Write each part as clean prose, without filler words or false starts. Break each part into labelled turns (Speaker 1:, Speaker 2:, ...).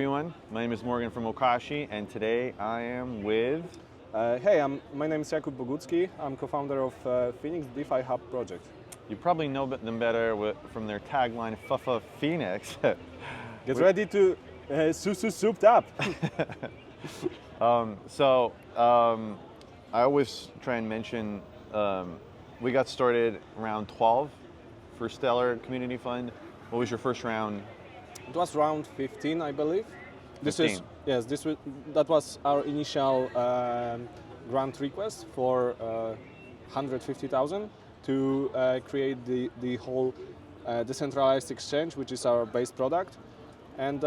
Speaker 1: Everyone, my name is Morgan from Okashi, and today I am with.
Speaker 2: My name is Jakub. I'm co-founder of Phoenix DeFi Hub project.
Speaker 1: You probably know them better from their tagline "Fufa Phoenix."
Speaker 2: Get ready to souped up.
Speaker 1: I always try and mention we got started around 12 for Stellar Community Fund. What was your first round?
Speaker 2: It was round 15, I believe.
Speaker 1: 15.
Speaker 2: That was our initial grant request for 150,000 to create the whole decentralized exchange, which is our base product. And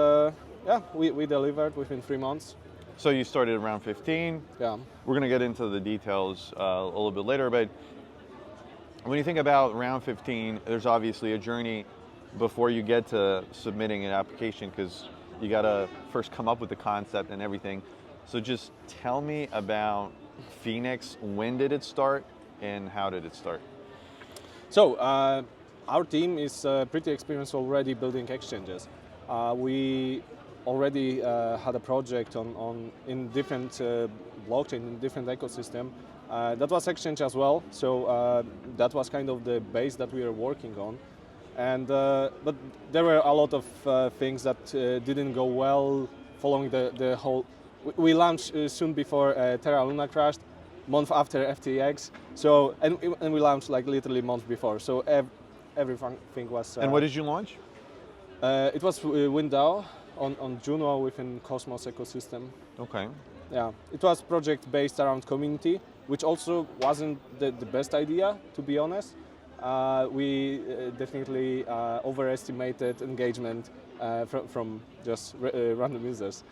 Speaker 2: we delivered within 3 months.
Speaker 1: So you started around 15.
Speaker 2: Yeah.
Speaker 1: We're going to get into the details a little bit later, but when you think about round 15, there's obviously a journey before you get to submitting an application, because you got to first come up with the concept and everything. So just tell me about Phoenix. When did it start and how did it start?
Speaker 2: So our team is pretty experienced already building exchanges. We already had a project in different blockchain, in different ecosystem. That was exchange as well. So that was kind of the base that we were working on. And but there were a lot of things that didn't go well following the whole. We launched soon before Terra Luna crashed, month after FTX. So and we launched like literally month before. So everything was.
Speaker 1: And what did you launch?
Speaker 2: It was WinDAO on Juno within Cosmos ecosystem.
Speaker 1: Okay.
Speaker 2: Yeah, it was project based around community, which also wasn't the best idea, to be honest. We definitely overestimated engagement from just random users.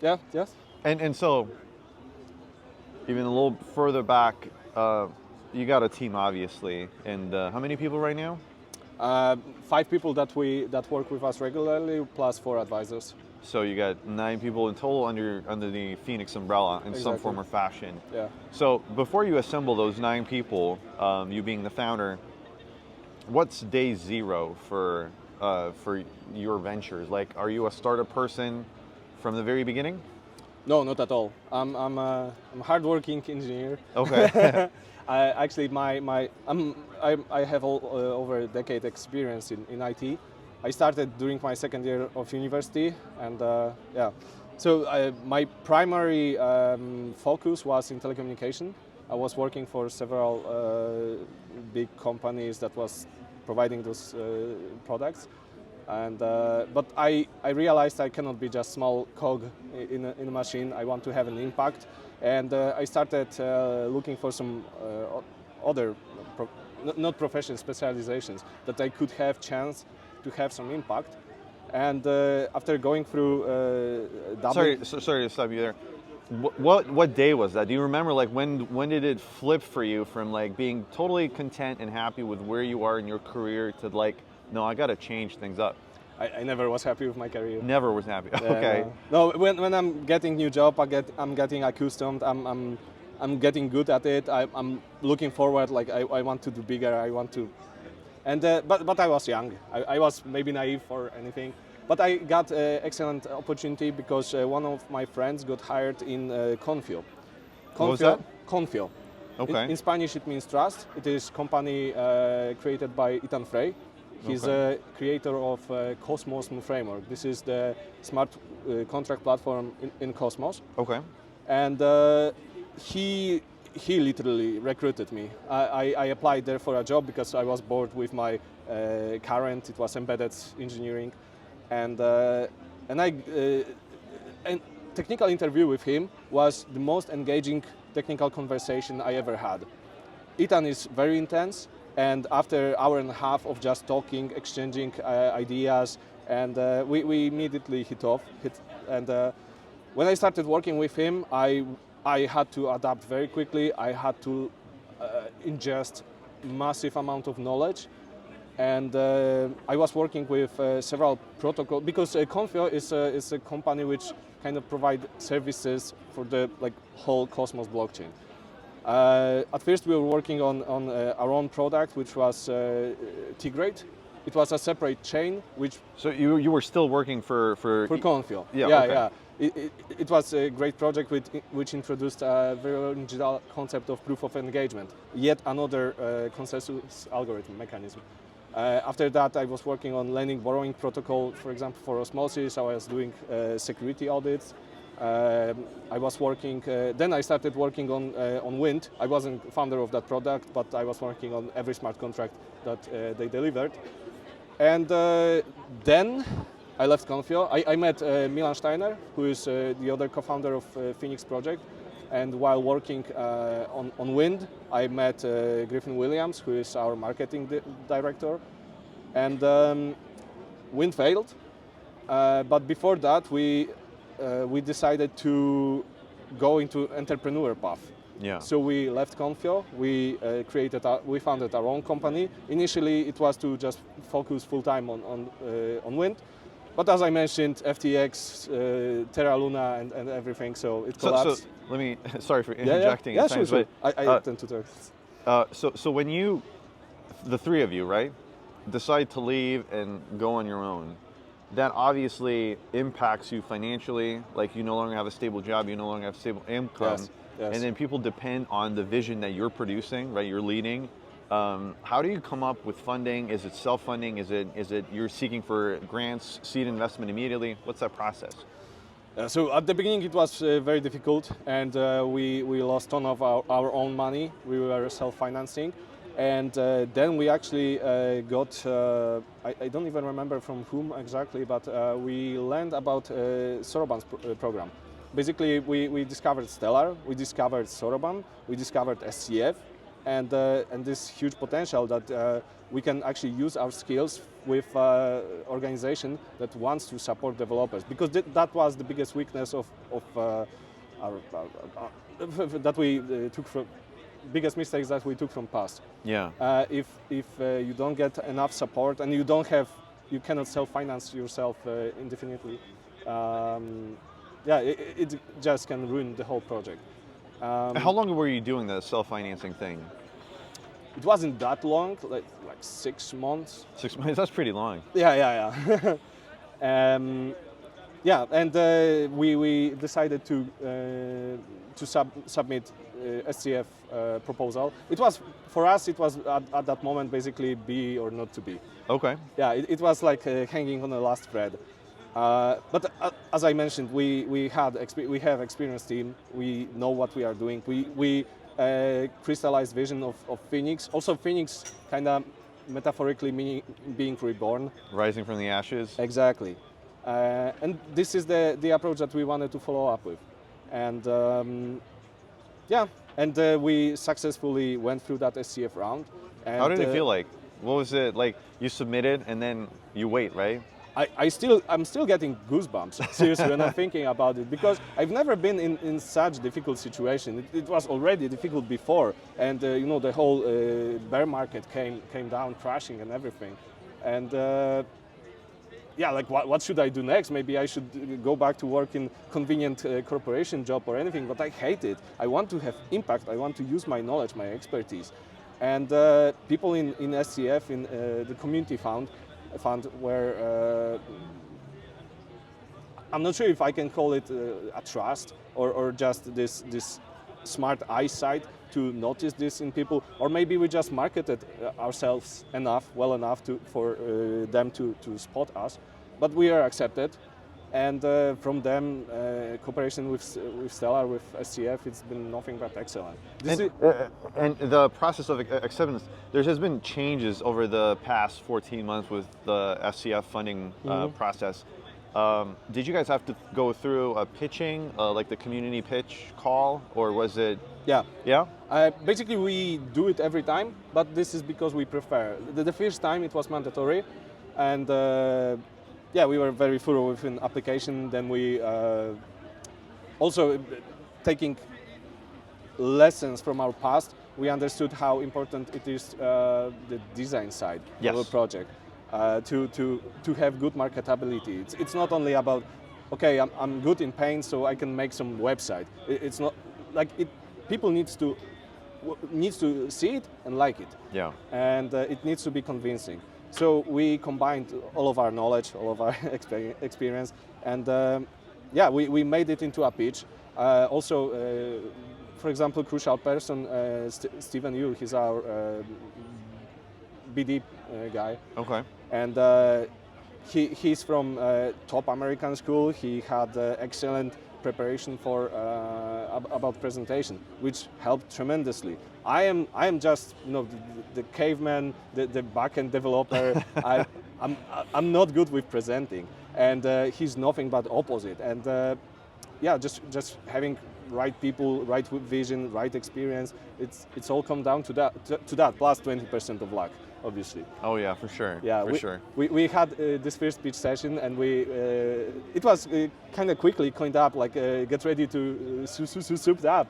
Speaker 2: Yes.
Speaker 1: And so, even a little further back, you got a team obviously, and how many people right now?
Speaker 2: 5 people that work with us regularly, plus 4 advisors.
Speaker 1: So you got 9 people in total under the Phoenix umbrella in some form or fashion.
Speaker 2: Yeah.
Speaker 1: So before you assemble those 9 people, you being the founder, what's day 0 for your ventures? Like, are you a startup person from the very beginning?
Speaker 2: No, not at all. I'm a hardworking engineer.
Speaker 1: Okay.
Speaker 2: I have over a decade experience in IT. I started during my second year of university, and so my primary focus was in telecommunication. I was working for several big companies that was providing those products, and but I realized I cannot be just small cog in a machine. I want to have an impact, and I started looking for some other not profession specializations that I could have chance to have some impact. And after going through
Speaker 1: Sorry to stop you there. What day was that? Do you remember, like, when did it flip for you from like being totally content and happy with where you are in your career to like, no, I got to change things up?
Speaker 2: I never was happy with my career.
Speaker 1: Never was happy. Okay.
Speaker 2: No, when I'm getting new job, I'm getting accustomed. I'm getting good at it. I'm looking forward. Like I want to do bigger. I want to. And but I was young. I was maybe naive or anything. But I got an excellent opportunity because one of my friends got hired in Confio.
Speaker 1: What was that?
Speaker 2: Confio.
Speaker 1: Okay.
Speaker 2: In Spanish it means trust. It is company created by Ethan Frey. He's a creator of Cosmos framework. This is the smart contract platform in Cosmos.
Speaker 1: Okay.
Speaker 2: And he literally recruited me. I applied there for a job because I was bored with my current. It was embedded engineering, and technical interview with him was the most engaging technical conversation I ever had. Ethan is very intense, and after an hour and a half of just talking, exchanging ideas, and we immediately hit off. And when I started working with him, I had to adapt very quickly. I had to ingest massive amount of knowledge, and I was working with several protocols because Confio is a company which kind of provide services for the whole Cosmos blockchain. At first, we were working on our own product, which was T-Grade, It was a separate chain, which
Speaker 1: So you were still working for
Speaker 2: Confio.
Speaker 1: Yeah,
Speaker 2: yeah,
Speaker 1: okay.
Speaker 2: yeah. It was a great project which introduced a very original concept of proof of engagement, yet another consensus algorithm mechanism. After that, I was working on lending borrowing protocol, for example, for osmosis. I was doing security audits. I was working. Then I started working on Wind. I wasn't founder of that product, but I was working on every smart contract that they delivered. And then I left Confio. I met Milan Steiner, who is the other co-founder of Phoenix project. And while working on Wind, I met Griffin Williams, who is our marketing director. And Wind failed, but before that, we decided to go into entrepreneur path.
Speaker 1: Yeah.
Speaker 2: So we left Confio. We we founded our own company. Initially, it was to just focus full time on Wind. But as I mentioned, FTX, Terra Luna, and everything, so it collapsed.
Speaker 1: So let me, sorry for interjecting.
Speaker 2: Yeah, sure. I tend to talk.
Speaker 1: So when the three of you, right, decide to leave and go on your own, that obviously impacts you financially. Like you no longer have a stable job, you no longer have stable income.
Speaker 2: Yes.
Speaker 1: And then people depend on the vision that you're producing, right, you're leading. How do you come up with funding? Is it self-funding? Is it you're seeking for grants, seed investment immediately? What's that process?
Speaker 2: So at the beginning it was very difficult, and we lost ton of our own money. We were self-financing, and then we actually got, I don't even remember from whom exactly, but we learned about Soroban's program. Basically, we discovered Stellar, we discovered Soroban, we discovered SCF, and this huge potential that we can actually use our skills with organization that wants to support developers, because that was the biggest weakness of that we took from biggest mistakes that we took from past.
Speaker 1: Yeah.
Speaker 2: If you don't get enough support and you cannot self-finance yourself indefinitely. It just can ruin the whole project.
Speaker 1: How long were you doing the self-financing thing?
Speaker 2: It wasn't that long, like 6 months.
Speaker 1: 6 months, that's pretty long.
Speaker 2: Yeah. And we decided to submit SCF proposal. It was, for us, it was at that moment basically be or not to be.
Speaker 1: Okay.
Speaker 2: Yeah, it was like hanging on the last thread. But as I mentioned, we have experienced team. We know what we are doing. We crystallized vision of Phoenix. Also, Phoenix kind of metaphorically meaning being reborn.
Speaker 1: Rising from the ashes.
Speaker 2: Exactly. And this is the approach that we wanted to follow up with. And we successfully went through that SCF round. And,
Speaker 1: how did it feel like? What was it like? You submitted and then you wait, right?
Speaker 2: I'm still getting goosebumps, seriously, when I'm thinking about it, because I've never been in such difficult situation. It was already difficult before, and the whole bear market came down crashing and everything. And what should I do next? Maybe I should go back to work in convenient corporation job or anything, but I hate it. I want to have impact. I want to use my knowledge, my expertise. And people in SCF, in the community fund where I'm not sure if I can call it a trust or just this smart eyesight to notice this in people, or maybe we just marketed ourselves well enough for them to spot us, but we are accepted. And from them, cooperation with Stellar, with SCF, it's been nothing but excellent.
Speaker 1: And the process of acceptance, there has been changes over the past 14 months with the SCF funding process. Did you guys have to go through a pitching, like the community pitch call, or was it?
Speaker 2: Yeah.
Speaker 1: Yeah?
Speaker 2: Basically, we do it every time, but this is because we prefer. The first time it was mandatory, and we were very thorough with an application. Then we also taking lessons from our past. We understood how important it is the design side of a project to have good marketability. It's not only about I'm good in paint, so I can make some website. It's not like it. People needs to see it and like it.
Speaker 1: Yeah.
Speaker 2: And it needs to be convincing. So we combined all of our knowledge, all of our experience, and yeah, we made it into a pitch. For example, crucial person, Stephen Yu, he's our BD guy.
Speaker 1: Okay.
Speaker 2: And he's from top American school. He had excellent preparation for about presentation, which helped tremendously. I am just the caveman, the backend developer. I'm not good with presenting, and he's nothing but opposite. And yeah, just having right people, right vision, right experience. It's all come down to that plus 20% of luck, obviously.
Speaker 1: Oh yeah, for sure.
Speaker 2: Yeah,
Speaker 1: for sure.
Speaker 2: We had this first pitch session, and it was kind of quickly coined up like get ready to soup up.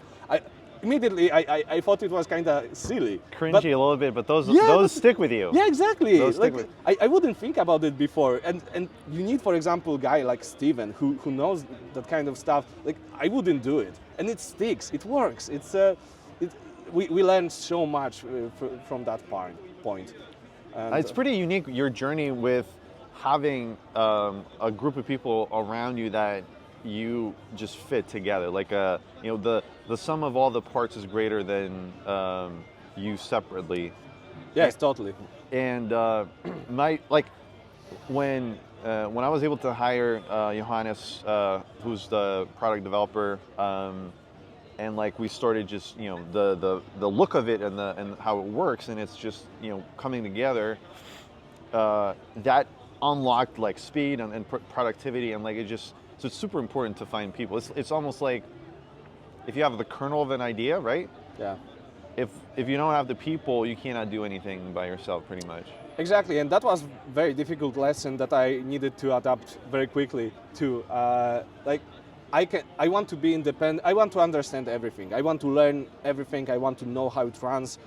Speaker 2: Immediately I thought it was kind of silly,
Speaker 1: Cringy a little bit, but those stick with you.
Speaker 2: Yeah, exactly.
Speaker 1: Those stick with.
Speaker 2: I wouldn't think about it before, and you need, for example, a guy like Steven who knows that kind of stuff. Like I wouldn't do it, and it sticks. It works. We learned so much from that point. And
Speaker 1: it's pretty unique, your journey with having a group of people around you that you just fit together. Like the sum of all the parts is greater than you separately.
Speaker 2: Yes, totally.
Speaker 1: And when I was able to hire Johannes, who's the product developer, and like we started just the look of it and how it works, and it's just coming together, that unlocked like speed and productivity, and like so it's super important to find people. It's almost like if you have the kernel of an idea, right?
Speaker 2: Yeah.
Speaker 1: If you don't have the people, you cannot do anything by yourself, pretty much.
Speaker 2: Exactly, and that was very difficult lesson that I needed to adapt very quickly to. I want to be independent. I want to understand everything. I want to learn everything. I want to know how it runs.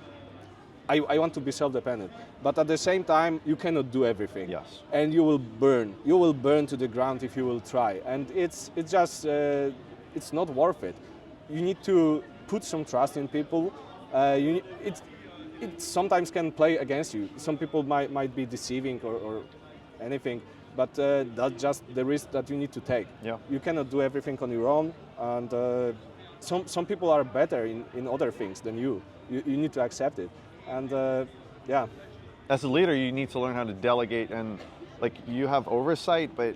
Speaker 2: I want to be self-dependent. But at the same time, you cannot do everything.
Speaker 1: Yes.
Speaker 2: And you will burn. You will burn to the ground if you will try. And it's just it's not worth it. You need to put some trust in people. It sometimes can play against you. Some people might be deceiving or anything. But that's just the risk that you need to take.
Speaker 1: Yeah.
Speaker 2: You cannot do everything on your own, and some people are better in other things than you. You need to accept it, and yeah.
Speaker 1: As a leader, you need to learn how to delegate, and like you have oversight, but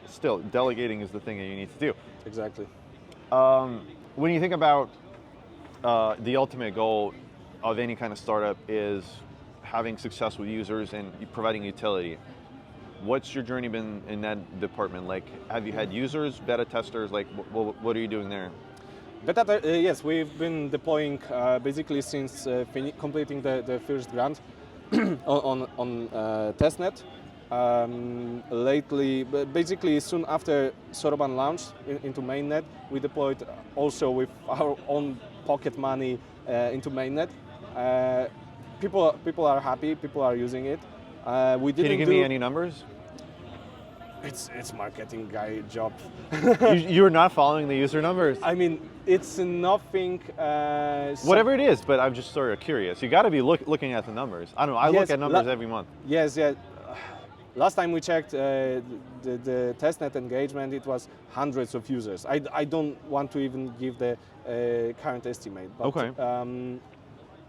Speaker 1: still, delegating is the thing that you need to do.
Speaker 2: Exactly.
Speaker 1: When you think about the ultimate goal of any kind of startup is having success with users and providing utility. What's your journey been in that department? Like, have you had users, beta testers? Like, what are you doing there?
Speaker 2: Yes, we've been deploying basically since completing the first grant on testnet. Lately, basically soon after Soroban launched into mainnet, we deployed also with our own pocket money into mainnet. People are happy. People are using it. We didn't.
Speaker 1: Can you give me any numbers?
Speaker 2: It's marketing guy job.
Speaker 1: You're not following the user numbers.
Speaker 2: I mean, it's nothing.
Speaker 1: Whatever it is, but I'm just sort of curious. You got to be looking at the numbers. I don't know. I look at numbers every month.
Speaker 2: Yes, yeah. Last time we checked the testnet engagement, it was hundreds of users. I don't want to even give the current estimate. But,
Speaker 1: okay.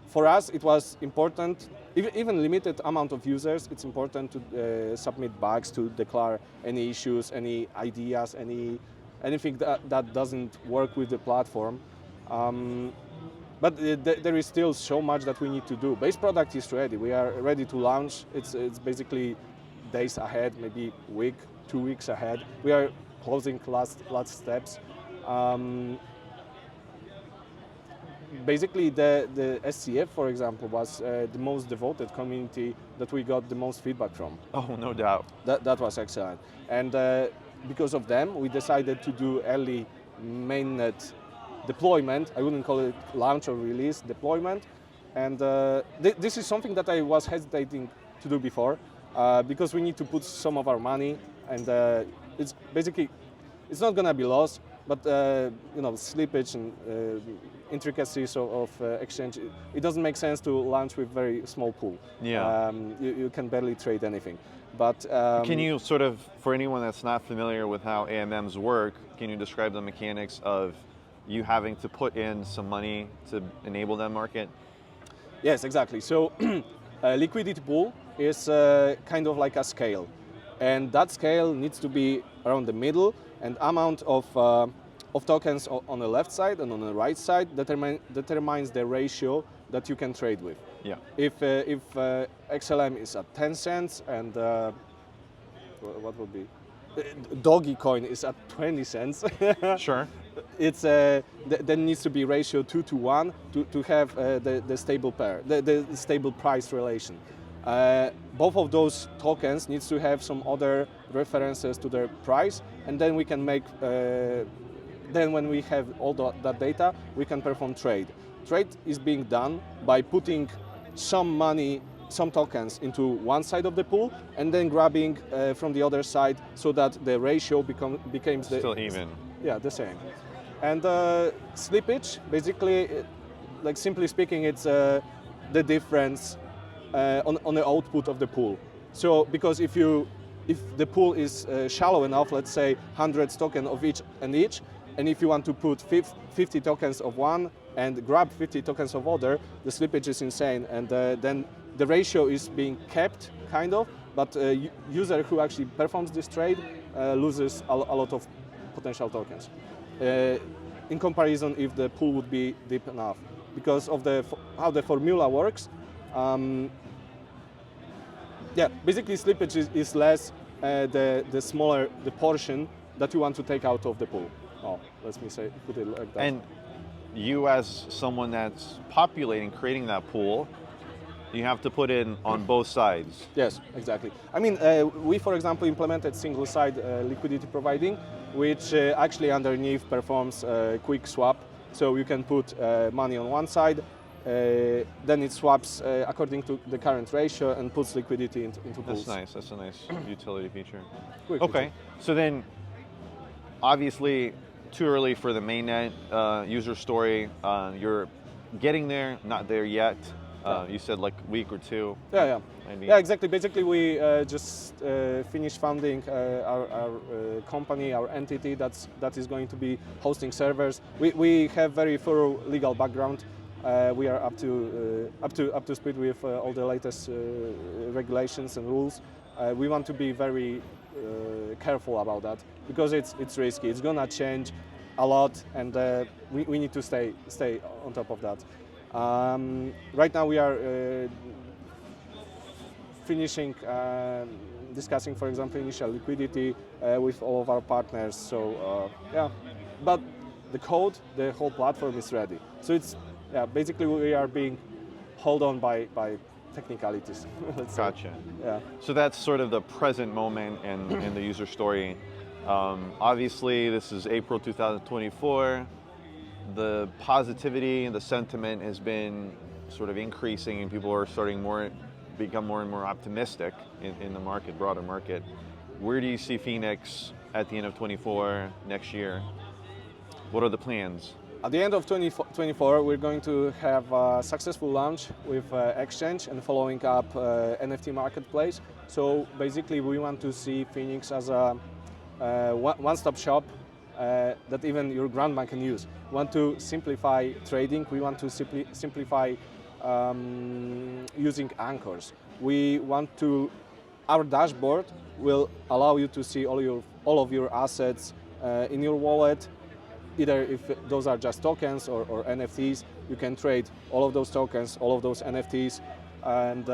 Speaker 2: For us, it was important, even limited amount of users, it's important to submit bugs, to declare any issues, any ideas, anything that doesn't work with the platform. But there is still so much that we need to do. Base product is ready. We are ready to launch. It's basically days ahead, maybe week, 2 weeks ahead. We are closing last steps. Basically, the SCF, for example, was the most devoted community that we got the most feedback from.
Speaker 1: Oh, no doubt.
Speaker 2: That was excellent. And because of them, we decided to do early mainnet deployment. I wouldn't call it launch or release, deployment. And this is something that I was hesitating to do before because we need to put some of our money, and it's not going to be lost. but slippage and intricacies of exchange, it doesn't make sense to launch with very small pool.
Speaker 1: Yeah.
Speaker 2: You can barely trade anything. But
Speaker 1: can you sort of, for anyone that's not familiar with how AMMs work, can you describe the mechanics of you having to put in some money to enable that market?
Speaker 2: Yes, exactly. So a liquidity pool is kind of like a scale, and that scale needs to be around the middle, and amount of tokens on the left side and on the right side determines the ratio that you can trade with.
Speaker 1: Yeah.
Speaker 2: If XLM is at 10 cents and what would be Doggy coin is at 20 cents.
Speaker 1: Sure.
Speaker 2: It's there needs to be ratio 2 to 1 to have the stable pair, the stable price relation. Both of those tokens needs to have some other references to their price, and then we can make. Then when we have all that data, we can perform trade. Trade is being done by putting some money, some tokens into one side of the pool, and then grabbing from the other side, so that the ratio becomes
Speaker 1: still even.
Speaker 2: Yeah, the same. And slippage, basically, like simply speaking, it's the difference on the output of the pool. So because if the pool is shallow enough, let's say 100 tokens of each, and if you want to put 50 tokens of one and grab 50 tokens of other, the slippage is insane, and then the ratio is being kept, kind of, but user who actually performs this trade loses a lot of potential tokens. In comparison, if the pool would be deep enough, because of how the formula works. Yeah, basically slippage is less the smaller the portion that you want to take out of the pool. Oh, let me say, put it like that.
Speaker 1: And you, as someone that's populating, creating that pool, you have to put in on both sides.
Speaker 2: Yes, exactly. I mean, we, for example, implemented single-side liquidity providing, which actually underneath performs quick swap. So you can put money on one side, then it swaps according to the current ratio and puts liquidity into pools.
Speaker 1: That's nice. That's a nice utility feature.
Speaker 2: Quick
Speaker 1: Okay,
Speaker 2: feature.
Speaker 1: so then obviously too early for the mainnet user story. You're getting there, not there yet. You said like a week or two.
Speaker 2: Yeah.
Speaker 1: Maybe.
Speaker 2: Yeah, exactly. Basically, we just finished founding our company, our entity that is going to be hosting servers. We have very thorough legal background. We are up to speed with all the latest regulations and rules. We want to be very careful about that because it's risky. It's gonna change a lot, and we need to stay on top of that. Right now we are finishing discussing, for example, initial liquidity with all of our partners. So yeah, but the code, the whole platform is ready. So it's basically we are being held on by technicalities. Let's
Speaker 1: Gotcha.
Speaker 2: say. Yeah.
Speaker 1: So that's sort of the present moment in the user story. Obviously, this is April 2024. The positivity and the sentiment has been sort of increasing, and people are starting become more and more optimistic in the market, broader market. Where do you see Phoenix at the end of 24 next year? What are the plans?
Speaker 2: At the end of 2024, we're going to have a successful launch with Exchange and following up NFT marketplace. So basically, we want to see Phoenix as a one-stop shop that even your grandma can use. We want to simplify trading. We want to simplify using anchors. Our dashboard will allow you to see all of your assets in your wallet. Either if those are just tokens or NFTs, you can trade all of those tokens, all of those NFTs. And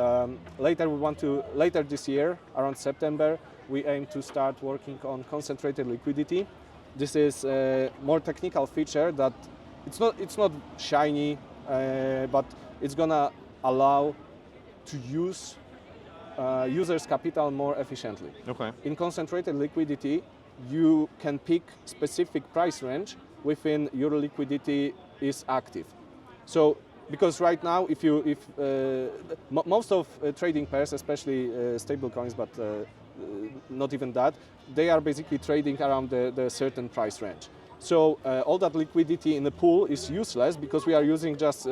Speaker 2: later this year, around September, we aim to start working on concentrated liquidity. This is a more technical feature that it's not shiny, but it's gonna allow to use users' capital more efficiently.
Speaker 1: Okay.
Speaker 2: In concentrated liquidity, you can pick specific price range within your liquidity is active. So, because right now, most of trading pairs, especially stable coins, but not even that, they are basically trading around the certain price range. So all that liquidity in the pool is useless because we are using just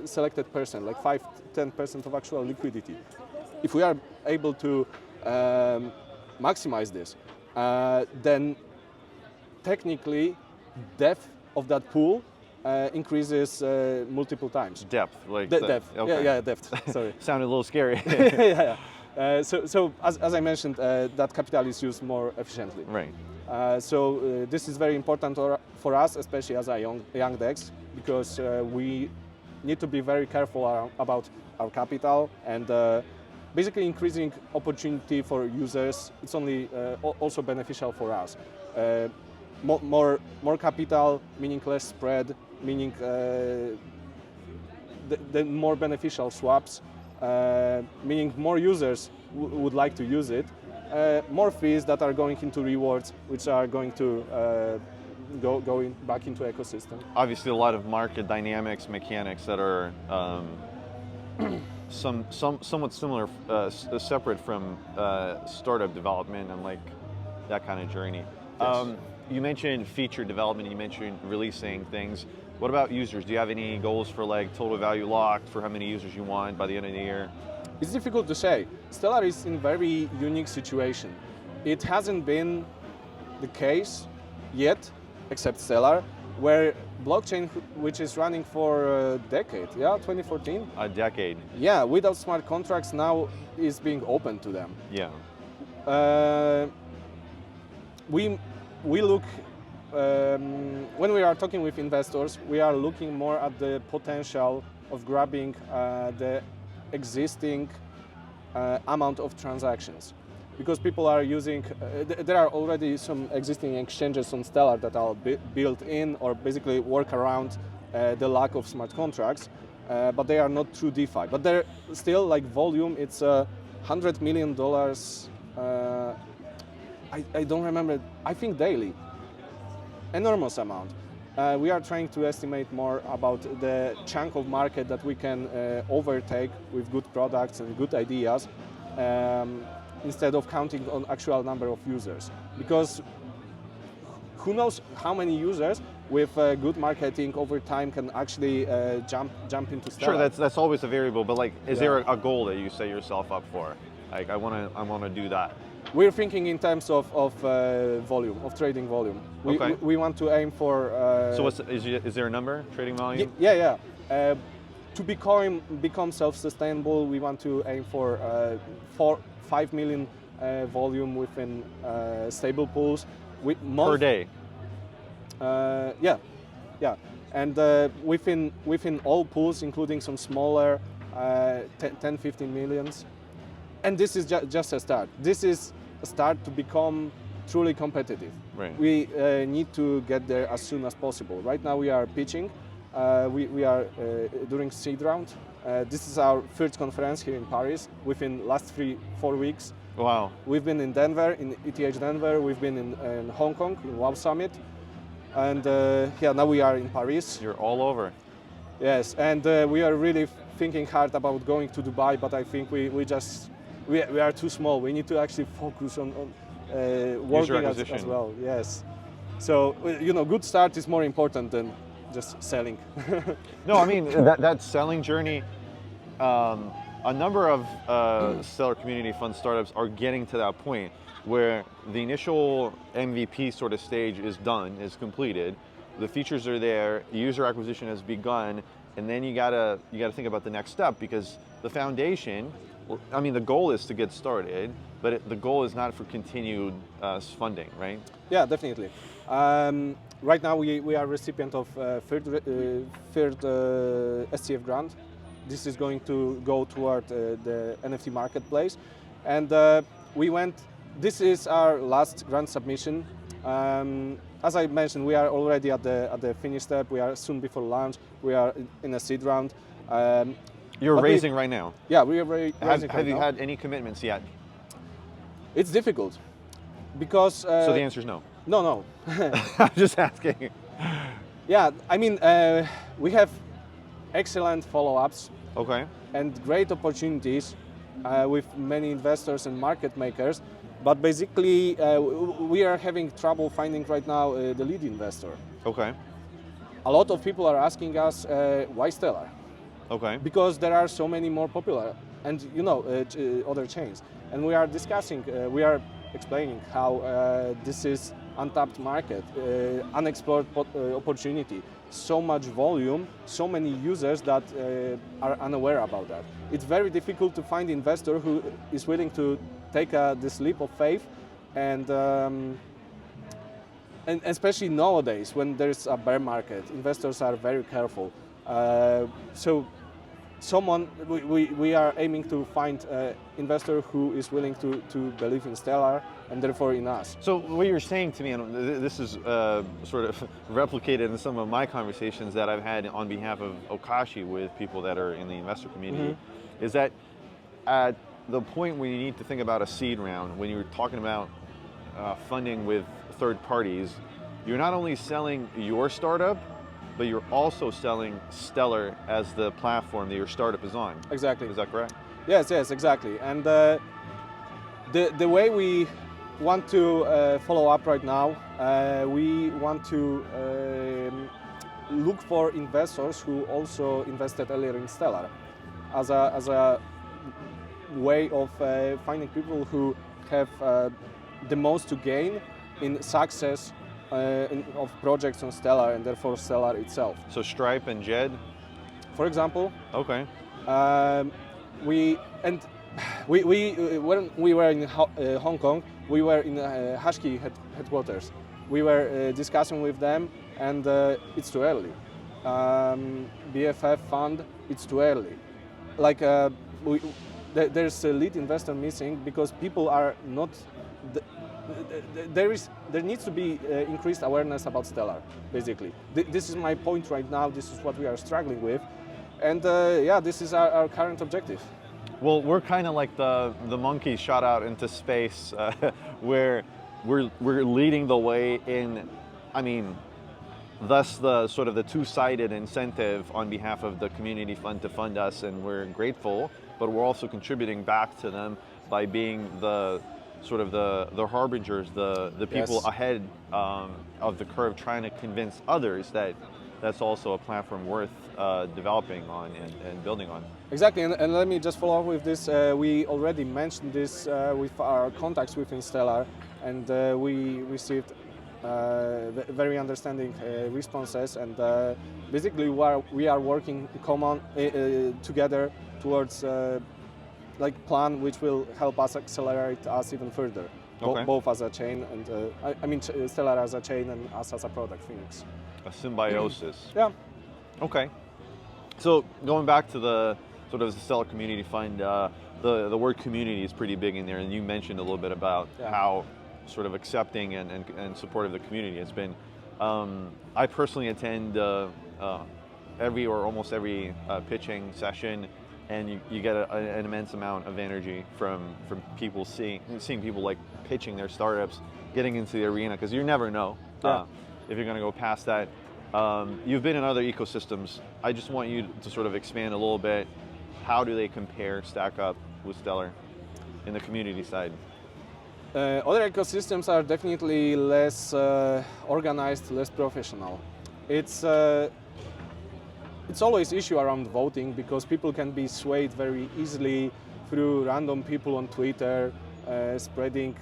Speaker 2: selected percent, like 5-10% of actual liquidity. If we are able to maximize this, then technically depth of that pool increases multiple times.
Speaker 1: Depth, like
Speaker 2: Depth.
Speaker 1: Okay.
Speaker 2: Yeah, depth. Sorry.
Speaker 1: Sounded a little scary.
Speaker 2: Yeah. So as I mentioned, that capital is used more efficiently.
Speaker 1: Right.
Speaker 2: So this is very important for us, especially as a young DEX, because we need to be very careful about our capital and basically increasing opportunity for users. It's only also beneficial for us. More capital, meaning less spread, meaning the more beneficial swaps, meaning more users would like to use it. More fees that are going into rewards, which are going to go back into ecosystem.
Speaker 1: Obviously, a lot of market dynamics, mechanics that are somewhat similar, separate from startup development and like that kind of journey.
Speaker 2: Yes.
Speaker 1: You mentioned feature development. You mentioned releasing things. What about users? Do you have any goals for like total value locked for how many users you want by the end of the year?
Speaker 2: It's difficult to say. Stellar is in a very unique situation. It hasn't been the case yet, except Stellar, where blockchain, which is running for a decade, 2014?
Speaker 1: A decade.
Speaker 2: Yeah, without smart contracts now is being open to them.
Speaker 1: Yeah.
Speaker 2: We look, when we are talking with investors, we are looking more at the potential of grabbing the existing amount of transactions, because people are using, there are already some existing exchanges on Stellar that are built in or basically work around the lack of smart contracts, but they are not true DeFi. But they're still like volume, it's $100 million, I don't remember, I think daily, enormous amount. We are trying to estimate more about the chunk of market that we can overtake with good products and good ideas, instead of counting on actual number of users. Because who knows how many users with good marketing over time can actually jump into Stellar.
Speaker 1: Sure, that's always a variable, but like, is there a goal that you set yourself up for? Like, I want to do that.
Speaker 2: We're thinking in terms of volume, of trading volume. We want to aim for.
Speaker 1: So is there a number, trading volume?
Speaker 2: Yeah. To become self-sustainable, we want to aim for 4-5 million volume within stable pools.
Speaker 1: Per day?
Speaker 2: Yeah. And within all pools, including some smaller 10-15 millions. And this is just a start. This is a start to become truly competitive.
Speaker 1: Right.
Speaker 2: We need to get there as soon as possible. Right now we are pitching. We are doing seed round. This is our first conference here in Paris within last 3-4 weeks.
Speaker 1: Wow.
Speaker 2: We've been in Denver, in ETH Denver. We've been in Hong Kong, in WOW Summit. And now we are in Paris.
Speaker 1: You're all over.
Speaker 2: Yes, and we are really thinking hard about going to Dubai, but I think we are too small. We need to actually focus on working as well. Yes. So good start is more important than just selling.
Speaker 1: No, I mean that selling journey. A number of Stellar Community Fund startups are getting to that point where the initial MVP sort of stage is done, is completed. The features are there. User acquisition has begun, and then you gotta think about the next step, because the foundation. I mean, the goal is to get started, but the goal is not for continued funding, right?
Speaker 2: Yeah, definitely. Right now, we are recipient of third SCF grant. This is going to go toward the NFT marketplace, and this is our last grant submission. As I mentioned, we are already at the finish step. We are soon before launch. We are in a seed round.
Speaker 1: You're raising right now?
Speaker 2: Yeah, we are raising right now.
Speaker 1: Have you had any commitments yet?
Speaker 2: It's difficult, because...
Speaker 1: so the answer is no?
Speaker 2: No.
Speaker 1: I'm just asking.
Speaker 2: Yeah, I mean, we have excellent follow-ups.
Speaker 1: Okay.
Speaker 2: And great opportunities with many investors and market makers, But basically, we are having trouble finding right now the lead investor.
Speaker 1: Okay.
Speaker 2: A lot of people are asking us why Stellar,
Speaker 1: Okay.
Speaker 2: because there are so many more popular and other chains, and we are discussing, we are explaining how this is untapped market, unexplored opportunity, so much volume, so many users that are unaware about that. It's very difficult to find investor who is willing to take this leap of faith, and especially nowadays when there's a bear market, investors are very careful. So we are aiming to find an investor who is willing to believe in Stellar and therefore in us.
Speaker 1: So what you're saying to me, and this is sort of replicated in some of my conversations that I've had on behalf of Okashi with people that are in the investor community, is that at the point when you need to think about a seed round, when you're talking about funding with third parties, you're not only selling your startup, but you're also selling Stellar as the platform that your startup is on.
Speaker 2: Exactly.
Speaker 1: Is that correct?
Speaker 2: Yes, exactly. And the way we want to follow up right now, we want to look for investors who also invested earlier in Stellar, as a way of finding people who have the most to gain in success of projects on Stellar, and therefore Stellar itself.
Speaker 1: So Stripe and Jed?
Speaker 2: For example.
Speaker 1: Okay.
Speaker 2: When we were in Hong Kong, we were in Hashkey headquarters. We were discussing with them, and it's too early. BFF fund, it's too early. Like there's a lead investor missing because people are not. There needs to be increased awareness about Stellar, basically. This is my point right now. This is what we are struggling with, and this is our current objective.
Speaker 1: Well, we're kind of like the monkey shot out into space, where we're leading the way in. I mean, thus the sort of the two-sided incentive on behalf of the community fund to fund us, and we're grateful. But we're also contributing back to them by being the sort of the harbingers, the people ahead of the curve, trying to convince others that that's also a platform worth developing on and building on.
Speaker 2: Exactly, and let me just follow up with this. We already mentioned this with our contacts within Stellar, and we received very understanding responses, and basically we are working together towards like plan which will help us accelerate us even further,
Speaker 1: Okay.
Speaker 2: both as a chain and I mean Stellar as a chain and us as a product, Phoenix.
Speaker 1: A symbiosis.
Speaker 2: Yeah.
Speaker 1: Okay. So going back to the sort of the Stellar Community Fund, the word community is pretty big in there, and you mentioned a little bit about how sort of accepting and supportive the community has been. I personally attend every or almost every pitching session, and you get an immense amount of energy from people seeing people like pitching their startups, getting into the arena, because you never know if you're going to go past that. You've been in other ecosystems. I just want you to sort of expand a little bit. How do they compare, stack up with Stellar in the community side?
Speaker 2: Other ecosystems are definitely less organized, less professional. It's always issue around voting, because people can be swayed very easily through random people on Twitter spreading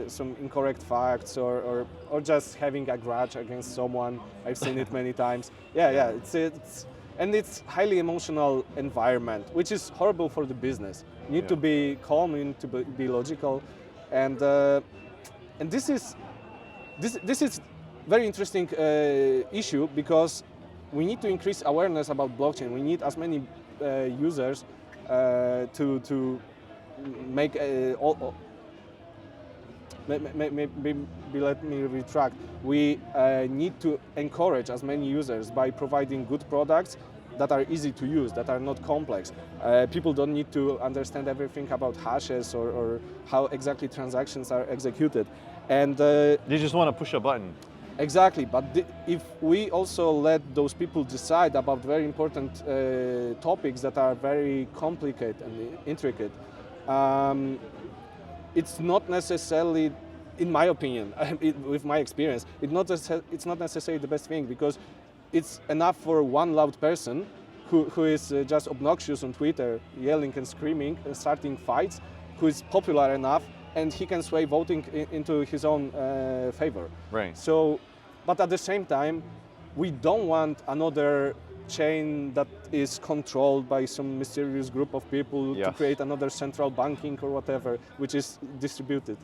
Speaker 2: some incorrect facts or just having a grudge against someone. I've seen it many times. It's highly emotional environment, which is horrible for the business. You need to be calm, you need to be logical, and this is very interesting issue, because we need to increase awareness about blockchain. We need as many users to make maybe let me retract. We need to encourage as many users by providing good products that are easy to use, that are not complex. People don't need to understand everything about hashes or how exactly transactions are executed. And
Speaker 1: they just want to push a button.
Speaker 2: Exactly, but if we also let those people decide about very important topics that are very complicated and intricate, it's not necessarily, in my opinion, with my experience, it's not necessarily the best thing, because it's enough for one loud person who is just obnoxious on Twitter, yelling and screaming and starting fights, who is popular enough, and he can sway voting into his own favor.
Speaker 1: Right.
Speaker 2: So, but at the same time, we don't want another chain that is controlled by some mysterious group of people to
Speaker 1: Yes.
Speaker 2: create another central banking or whatever, which is distributed.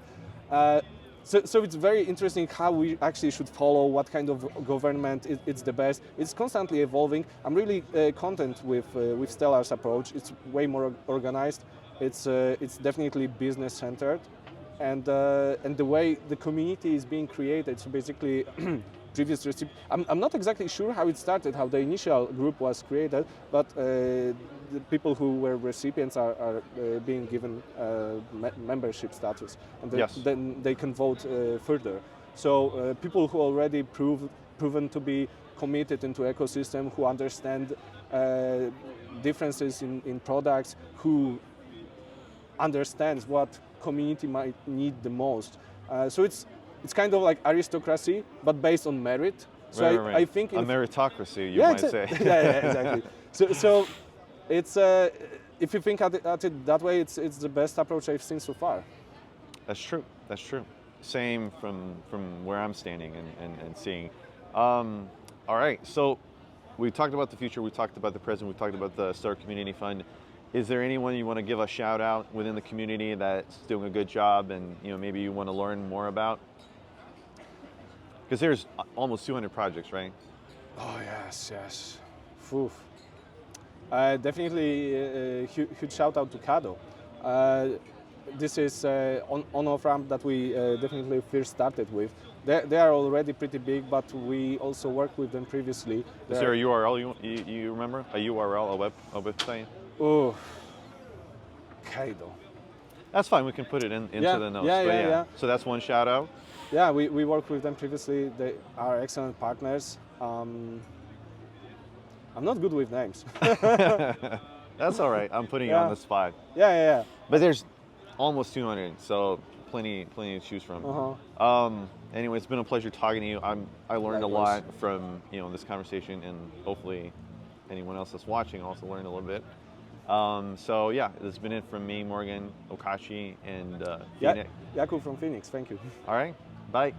Speaker 2: So it's very interesting how we actually should follow what kind of government it's the best. It's constantly evolving. I'm really content with Stellar's approach. It's way more organized. It's definitely business centered, and the way the community is being created. So basically, previous I'm not exactly sure how it started, how the initial group was created, but the people who were recipients are being given membership status, and
Speaker 1: Yes.
Speaker 2: then they can vote further. So people who already proven to be committed into ecosystem, who understand differences in products, who understands what community might need the most. So it's kind of like aristocracy, but based on merit. So
Speaker 1: Right.
Speaker 2: I think
Speaker 1: a meritocracy, you
Speaker 2: yeah,
Speaker 1: might say.
Speaker 2: yeah, exactly. So it's if you think at it that way, it's the best approach I've seen so far.
Speaker 1: That's true. That's true. Same from where I'm standing and seeing. All right. So we talked about the future. We talked about the present. We talked about the Start Community Fund. Is there anyone you want to give a shout out within the community that's doing a good job, and maybe you want to learn more about? Because there's almost 200 projects, right?
Speaker 2: Oh yes. Oof. Definitely a huge shout out to Kado. This is on-off ramp that we definitely first started with. They are already pretty big, but we also worked with them previously.
Speaker 1: Is there a URL you remember? A URL, a website?
Speaker 2: Oh, Kado.
Speaker 1: That's fine. We can put it into the notes. But
Speaker 2: Yeah.
Speaker 1: So that's one shout out.
Speaker 2: Yeah, we worked with them previously. They are excellent partners. I'm not good with names.
Speaker 1: That's all right. I'm putting you on the spot.
Speaker 2: Yeah.
Speaker 1: But there's almost 200, so plenty to choose from. Anyway, it's been a pleasure talking to you. I learned a lot from this conversation, and hopefully anyone else that's watching also learned a little bit. So yeah, this has been it from me, Morgan, Okashi, and Phoenix.
Speaker 2: Jakub from Phoenix. Thank you.
Speaker 1: All right, bye.